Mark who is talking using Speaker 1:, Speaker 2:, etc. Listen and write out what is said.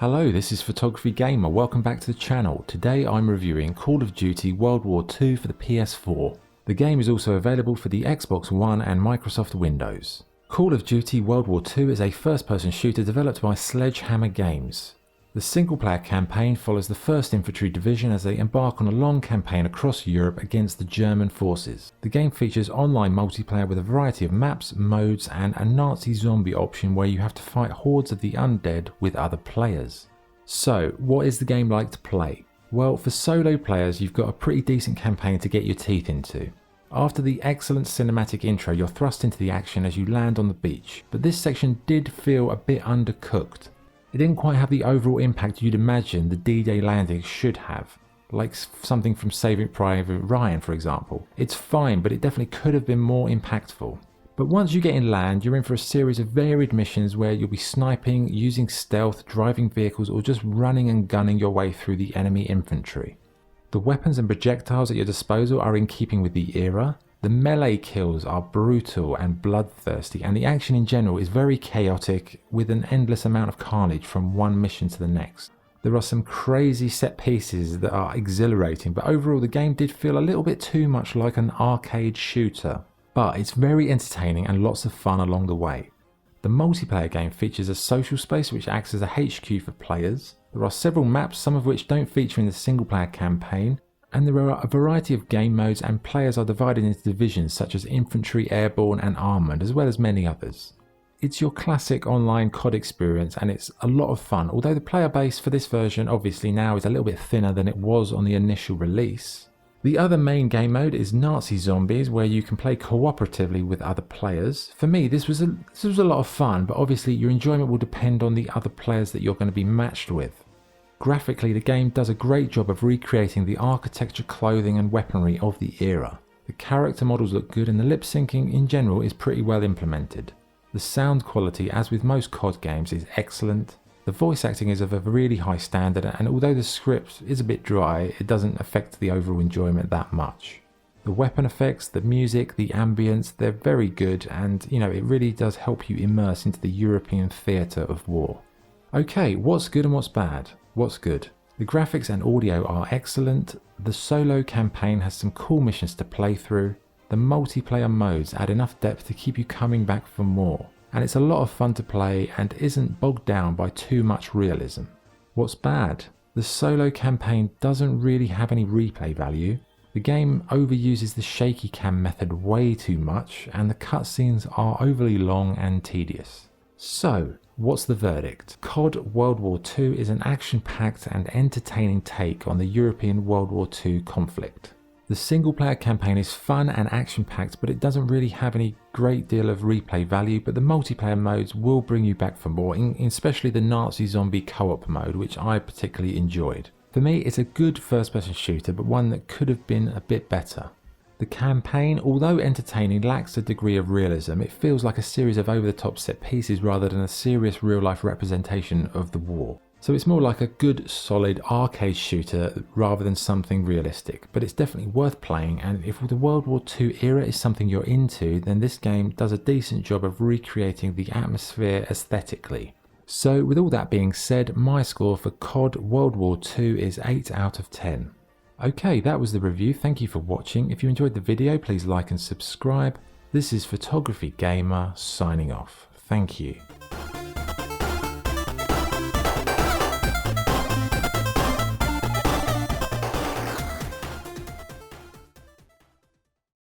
Speaker 1: Hello, this is Photography Gamer, welcome back to the channel. Today I'm reviewing Call of Duty World War II for the PS4. The game is also available for the Xbox One and Microsoft Windows. Call of Duty World War II is a first-person shooter developed by Sledgehammer Games. The single-player campaign follows the 1st Infantry Division as they embark on a long campaign across Europe against the German forces. The game features online multiplayer with a variety of maps, modes, and a Nazi zombie option where you have to fight hordes of the undead with other players. So, what is the game like to play? Well, for solo players, you've got a pretty decent campaign to get your teeth into. After the excellent cinematic intro, you're thrust into the action as you land on the beach, but this section did feel a bit undercooked. It didn't quite have the overall impact you'd imagine the D-Day landing should have, like something from Saving Private Ryan for example. It's fine, but it definitely could have been more impactful. But once you get in land, you're in for a series of varied missions where you'll be sniping, using stealth, driving vehicles, or just running and gunning your way through the enemy infantry. The weapons and projectiles at your disposal are in keeping with the era. The melee kills are brutal and bloodthirsty, and the action in general is very chaotic with an endless amount of carnage from one mission to the next. There are some crazy set pieces that are exhilarating, but overall the game did feel a little bit too much like an arcade shooter. But it's very entertaining and lots of fun along the way. The multiplayer game features a social space which acts as a HQ for players. There are several maps, some of which don't feature in the single player campaign. And there are a variety of game modes, and players are divided into divisions such as infantry, airborne and armoured, as well as many others. It's your classic online COD experience and it's a lot of fun, although the player base for this version obviously now is a little bit thinner than it was on the initial release. The other main game mode is Nazi Zombies, where you can play cooperatively with other players. For me this was a lot of fun, but obviously your enjoyment will depend on the other players that you're going to be matched with. Graphically, the game does a great job of recreating the architecture, clothing and weaponry of the era. The character models look good and the lip syncing in general is pretty well implemented. The sound quality, as with most COD games, is excellent. The voice acting is of a really high standard, and although the script is a bit dry, it doesn't affect the overall enjoyment that much. The weapon effects, the music, the ambience, they're very good, and it really does help you immerse into the European theatre of war. Okay, what's good and what's bad? What's good? The graphics and audio are excellent, the solo campaign has some cool missions to play through, the multiplayer modes add enough depth to keep you coming back for more, and it's a lot of fun to play and isn't bogged down by too much realism. What's bad? The solo campaign doesn't really have any replay value, the game overuses the shaky cam method way too much, and the cutscenes are overly long and tedious. So, what's the verdict? COD World War II is an action-packed and entertaining take on the European World War II conflict. The single-player campaign is fun and action-packed, but it doesn't really have any great deal of replay value, but the multiplayer modes will bring you back for more, especially the Nazi zombie co-op mode, which I particularly enjoyed. For me, it's a good first-person shooter, but one that could have been a bit better. The campaign, although entertaining, lacks a degree of realism. It feels like a series of over-the-top set pieces rather than a serious real-life representation of the war. So it's more like a good, solid arcade shooter rather than something realistic. But it's definitely worth playing, and if the World War II era is something you're into, then this game does a decent job of recreating the atmosphere aesthetically. So with all that being said, my score for COD World War II is 8 out of 10. Okay, that was the review. Thank you for watching. If you enjoyed the video, please like and subscribe. This is Photography Gamer signing off. Thank you.